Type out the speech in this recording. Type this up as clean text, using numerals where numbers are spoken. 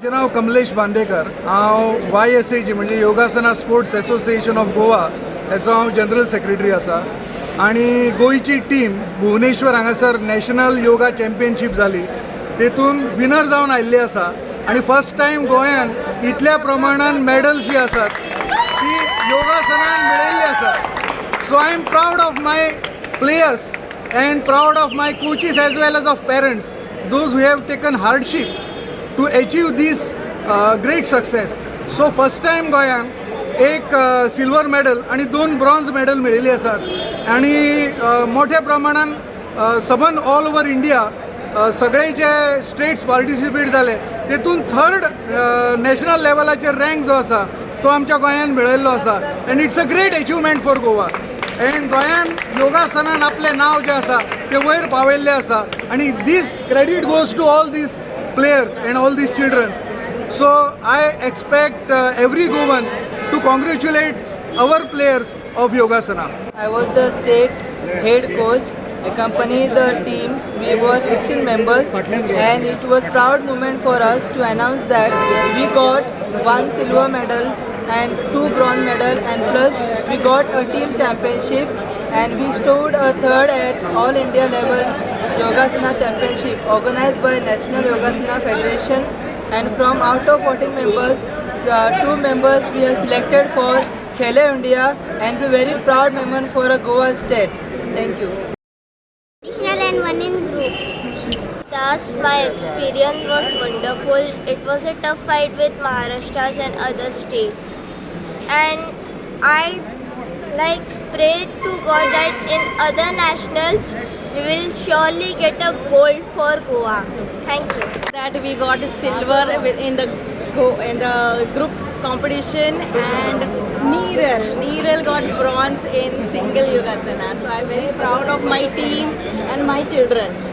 माझें नाव कमलेश बांदेकर। हांव YSAG म्हणजे योगासना sports association of Goa हेचो हांव जनरल सेक्रेटरी आसा। आणि गोंयची टीम भुवनेश्वर हांगासर नॅशनल योगा चॅम्पियनशीप जाली, तेतून विनर जावन आयिल्ली आसा। आणि फर्स्ट टायम गोंयान इतल्या प्रमाणान मेडल्स जी आसात ती योगासनान मेळयल्ली आसात। So I am proud of my players and proud of my coaches as well as of parents, those who have taken hardship to achieve this great success. So first time गोंयान एक silver medal आणि 2 bronze medal मेळिल्ली आसात। आणि मोठ्या प्रमाणान सबन all over India सगळे जे स्टेट्स पार्टिसिपेट जाले तेतून 3rd नॅशनल लेवलाचेर रँक जो आसा तो आमच्या गोंयान मेळयल्लो आसा। And it's a great achievement for Goa. And गोंयान योगासनान आपले नाव जे आसा ते वयर पावयल्ले आसा। आणि this credit goes to all these players and all these childrens. So I expect every Goan to congratulate our players of योगासना। I was the state head coach, accompanied the team. We were 16 members and it was proud moment for us to announce that we got 1 silver medal and 2 bronze medal, and plus we got a team championship and we stood a 3rd at all India level Yogasana championship organized by National Yogasana Federation. And from out of 14 members, 2 members we are selected for Khelo India and we very proud moment for a Goa state. Thank you. National and one in group. Thus, my experience was wonderful. It was a tough fight with Maharashtra's and other states. And I pray to God that in other nationals we will surely get a gold for Goa. Thank you. That we got a silver in the group competition, and Neeral got bronze in single yogasana. So I'm very proud of my team and my children.